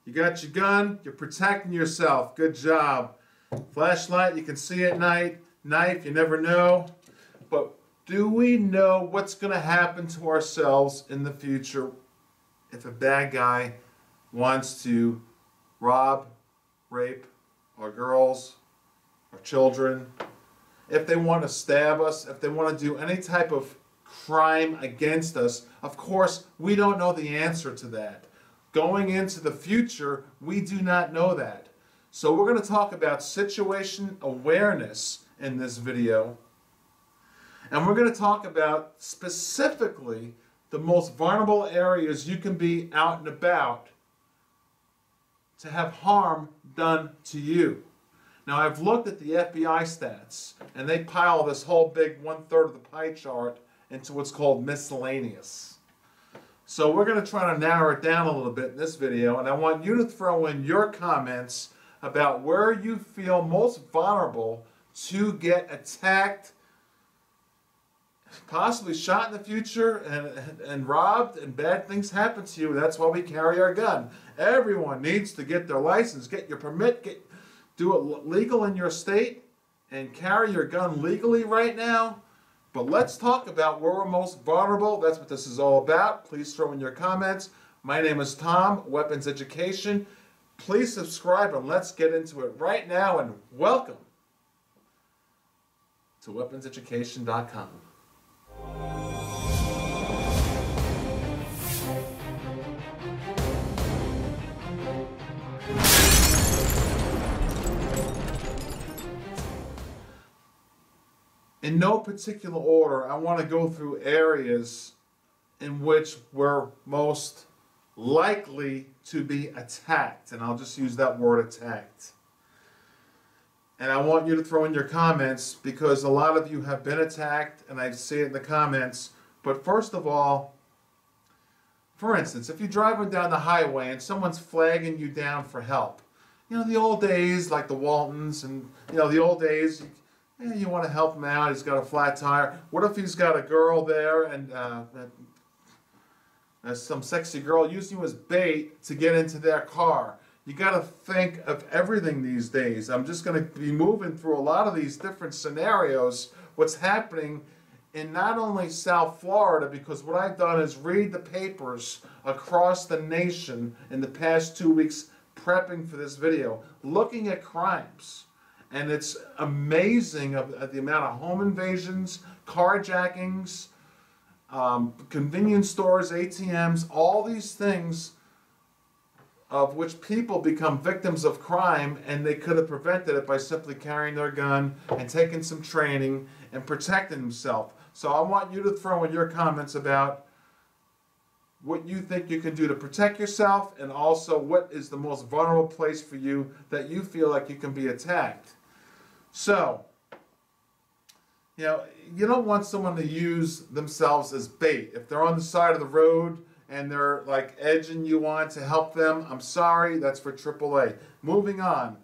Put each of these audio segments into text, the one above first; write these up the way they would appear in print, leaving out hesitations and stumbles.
You got your gun, you're protecting yourself. Good job. Flashlight, you can see at night. Knife, you never know. But do we know what's going to happen to ourselves in the future if a bad guy wants to rob, rape our girls, our children, if they want to stab us, if they want to do any type of crime against us? Of course, we don't know the answer to that. Going into the future, we do not know that. So we're going to talk about situation awareness in this video. And we're going to talk about specifically the most vulnerable areas you can be out and about to have harm done to you. Now, I've looked at the FBI stats, and they pile this whole big 1/3 of the pie chart into what's called miscellaneous. So we're going to try to narrow it down a little bit in this video, and I want you to throw in your comments about where you feel most vulnerable to get attacked, possibly shot in the future, and robbed, and bad things happen to you. That's why we carry our gun. Everyone needs to get their license, get your permit, do it legal in your state, and carry your gun legally right now. But let's talk about where we're most vulnerable. That's what this is all about. Please throw in your comments. My name is Tom, Weapons Education. Please subscribe, and let's get into it right now, and welcome to WeaponsEducation.com. In no particular order, I want to go through areas in which we're most likely to be attacked. And I'll just use that word, attacked. And I want you to throw in your comments, because a lot of you have been attacked, and I see it in the comments. But first of all, for instance, if you're driving down the highway and someone's flagging you down for help, you know, the old days, like the Waltons, and, you know, the old days, you want to help him out, he's got a flat tire. What if he's got a girl there, and some sexy girl using you as bait to get into their car? You got to think of everything these days. I'm just going to be moving through a lot of these different scenarios, what's happening in not only South Florida, because what I've done is read the papers across the nation in the past 2 weeks prepping for this video, looking at crimes. And it's amazing of the amount of home invasions, carjackings, convenience stores, ATMs, all these things of which people become victims of crime, and they could have prevented it by simply carrying their gun and taking some training and protecting themselves. So I want you to throw in your comments about what you think you can do to protect yourself, and also what is the most vulnerable place for you that you feel like you can be attacked. So, you know, you don't want someone to use themselves as bait. If they're on the side of the road and they're like edging you on to help them, I'm sorry, that's for AAA. Moving on.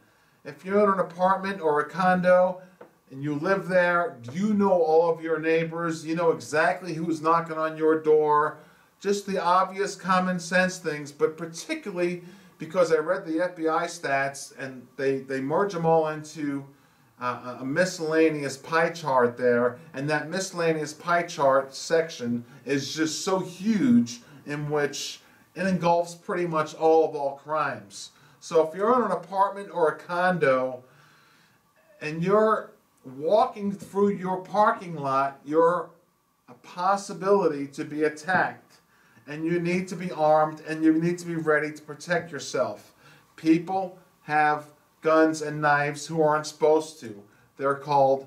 If you're in an apartment or a condo and you live there, you know all of your neighbors, you know exactly who's knocking on your door, just the obvious common sense things, but particularly because I read the FBI stats and they merge them all into a miscellaneous pie chart there, and that miscellaneous pie chart section is just so huge, in which it engulfs pretty much all crimes. So if you're in an apartment or a condo and you're walking through your parking lot, you're a possibility to be attacked, and you need to be armed, and you need to be ready to protect yourself. People have guns and knives who aren't supposed to. They're called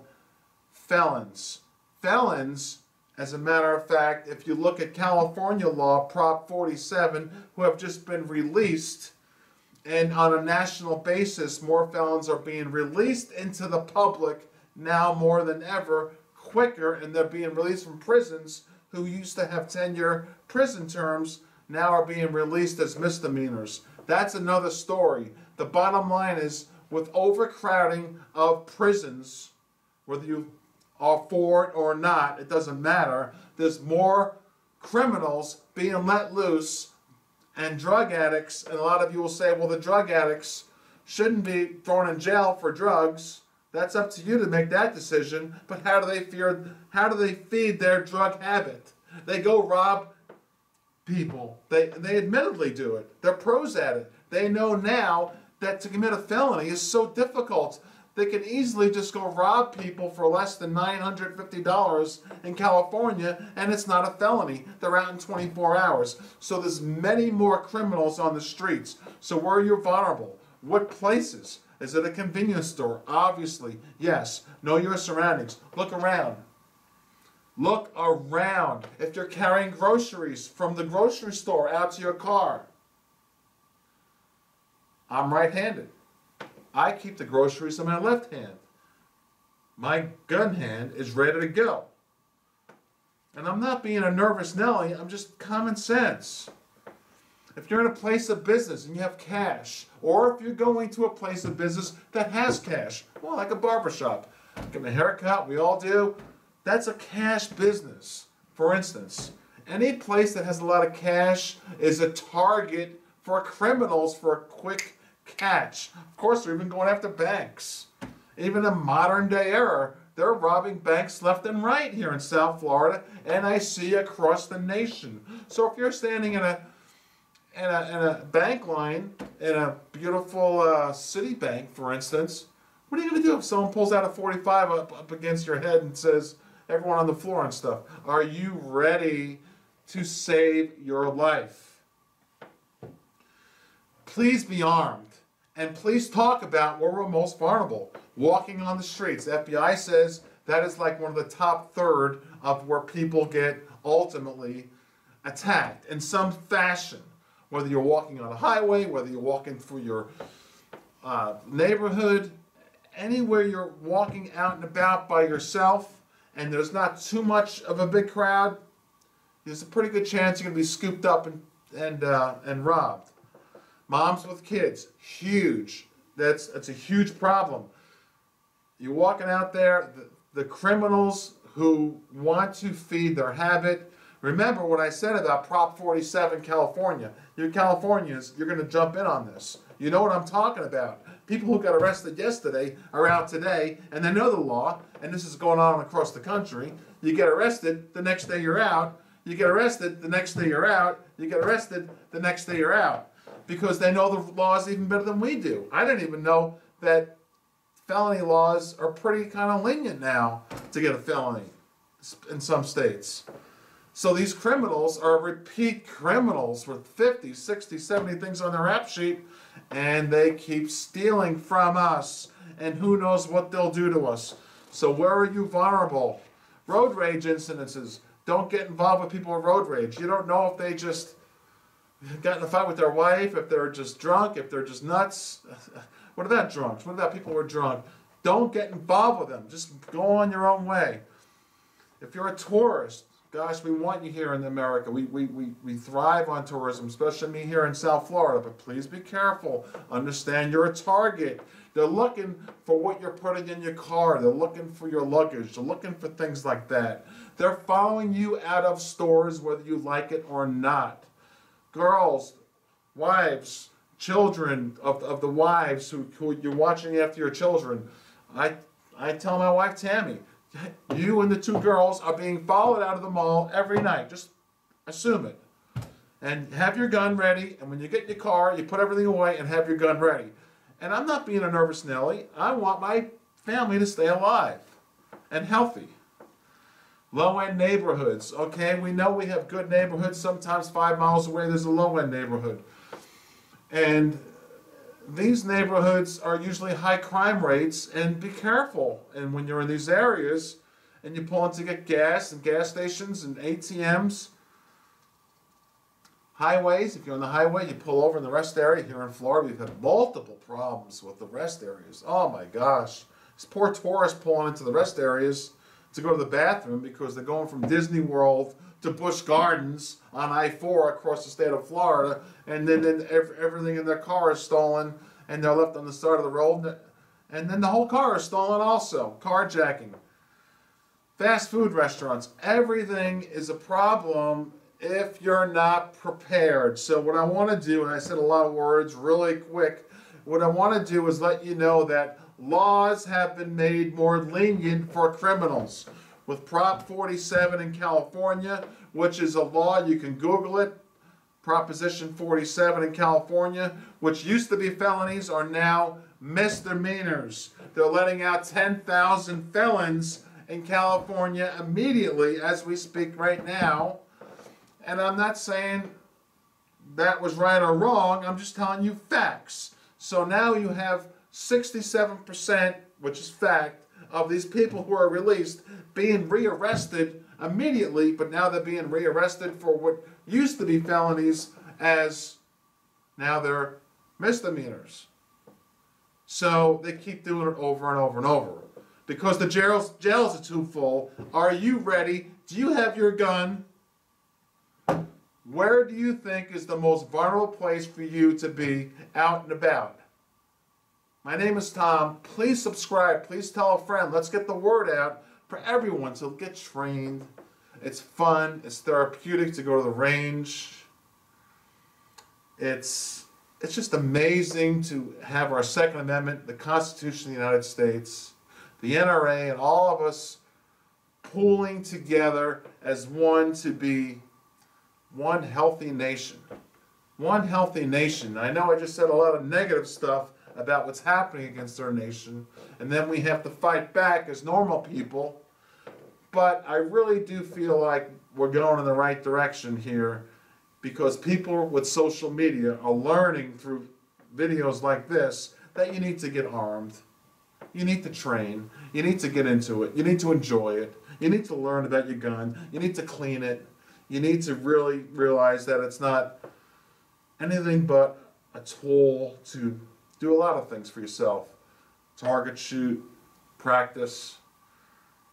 felons. Felons, as a matter of fact, if you look at California law, Prop 47, who have just been released, and on a national basis, more felons are being released into the public now more than ever, quicker, and they're being released from prisons who used to have 10-year prison terms, now are being released as misdemeanors. That's another story. The bottom line is, with overcrowding of prisons, whether you are for it or not, it doesn't matter, there's more criminals being let loose and drug addicts, and a lot of you will say, well, the drug addicts shouldn't be thrown in jail for drugs. That's up to you to make that decision. But how do they feed their drug habit? They go rob people. They admittedly do it. They're pros at it. They know now that to commit a felony is so difficult. They can easily just go rob people for less than $950 in California, and it's not a felony. They're out in 24 hours. So there's many more criminals on the streets. So where are you vulnerable? What places? Is it a convenience store? Obviously, yes. Know your surroundings. Look around. Look around. If you're carrying groceries from the grocery store out to your car. I'm right-handed. I keep the groceries in my left hand. My gun hand is ready to go. And I'm not being a nervous Nelly, I'm just common sense. If you're in a place of business and you have cash, or if you're going to a place of business that has cash, well, like a barbershop, get a haircut, we all do, that's a cash business. For instance, any place that has a lot of cash is a target for criminals for a quick catch. Of course, they're even going after banks. Even in modern day era, they're robbing banks left and right here in South Florida, and I see across the nation. So if you're standing in a bank line in a beautiful Citibank, for instance, what are you going to do if someone pulls out a 45 up against your head and says, everyone on the floor and stuff? Are you ready to save your life? Please be armed. And please talk about where we're most vulnerable. Walking on the streets. The FBI says that is like one of the top third of where people get ultimately attacked in some fashion. Whether you're walking on a highway, whether you're walking through your neighborhood, anywhere you're walking out and about by yourself and there's not too much of a big crowd, there's a pretty good chance you're going to be scooped up and robbed. Moms with kids, huge. That's a huge problem. You're walking out there, the criminals who want to feed their habit. Remember what I said about Prop 47 California. You Californians, you're going to jump in on this. You know what I'm talking about. People who got arrested yesterday are out today, and they know the law, and this is going on across the country. You get arrested, the next day you're out. You get arrested, the next day you're out. You get arrested, the next day you're out. Because they know the laws even better than we do. I didn't even know that felony laws are pretty kind of lenient now to get a felony in some states. So these criminals are repeat criminals with 50, 60, 70 things on their rap sheet, and they keep stealing from us, and who knows what they'll do to us. So where are you vulnerable? Road rage incidences. Don't get involved with people with road rage. You don't know if they just got in a fight with their wife, if they're just drunk, if they're just nuts. What about drunks? What about people who are drunk? Don't get involved with them. Just go on your own way. If you're a tourist, gosh, we want you here in America. We thrive on tourism, especially me here in South Florida. But please be careful. Understand you're a target. They're looking for what you're putting in your car. They're looking for your luggage. They're looking for things like that. They're following you out of stores whether you like it or not. Girls, wives, children of the wives who you're watching after your children. I tell my wife, Tammy, you and the two girls are being followed out of the mall every night. Just assume it. And have your gun ready, and when you get in your car, you put everything away and have your gun ready. And I'm not being a nervous Nelly. I want my family to stay alive and healthy. Low-end neighborhoods, okay? We know we have good neighborhoods. Sometimes 5 miles away there's a low-end neighborhood. And these neighborhoods are usually high crime rates, and be careful. And when you're in these areas and you pull in to get gas and gas stations and ATMs, highways, if you're on the highway, you pull over in the rest area. Here in Florida, we've had multiple problems with the rest areas. Oh my gosh. These poor tourists pulling into the rest areas to go to the bathroom because they're going from Disney World to Busch Gardens on I-4 across the state of Florida, and then everything in their car is stolen, and they're left on the side of the road, and then the whole car is stolen also. Carjacking. Fast food restaurants. Everything is a problem if you're not prepared. So what I want to do, and I said a lot of words really quick, what I want to do is let you know that laws have been made more lenient for criminals. With Prop 47 in California, which is a law, you can Google it, Proposition 47 in California, which used to be felonies, are now misdemeanors. They're letting out 10,000 felons in California immediately as we speak right now. And I'm not saying that was right or wrong, I'm just telling you facts. So now you have 67%, which is fact, of these people who are released being rearrested immediately, but now they're being rearrested for what used to be felonies as now they're misdemeanors. So they keep doing it over and over and over. Because the jails are too full. Are you ready? Do you have your gun? Where do you think is the most vulnerable place for you to be out and about? My name is Tom. Please subscribe. Please tell a friend. Let's get the word out for everyone to get trained. It's fun. It's therapeutic to go to the range. It's just amazing to have our Second Amendment, the Constitution of the United States, the NRA, and all of us pooling together as one to be one healthy nation. One healthy nation. I know I just said a lot of negative stuff about what's happening against our nation, and then we have to fight back as normal people. But I really do feel like we're going in the right direction here, because people with social media are learning through videos like this that you need to get armed. You need to train. You need to get into it. You need to enjoy it. You need to learn about your gun. You need to clean it. You need to really realize that it's not anything but a tool to do a lot of things for yourself. Target shoot, practice,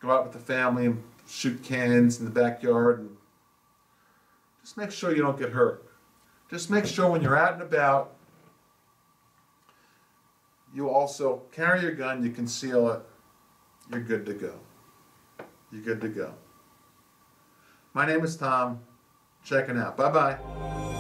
go out with the family and shoot cans in the backyard, and just make sure you don't get hurt. Just make sure when you're out and about, you also carry your gun, you conceal it, you're good to go. You're good to go. My name is Tom. Checking out. Bye-bye.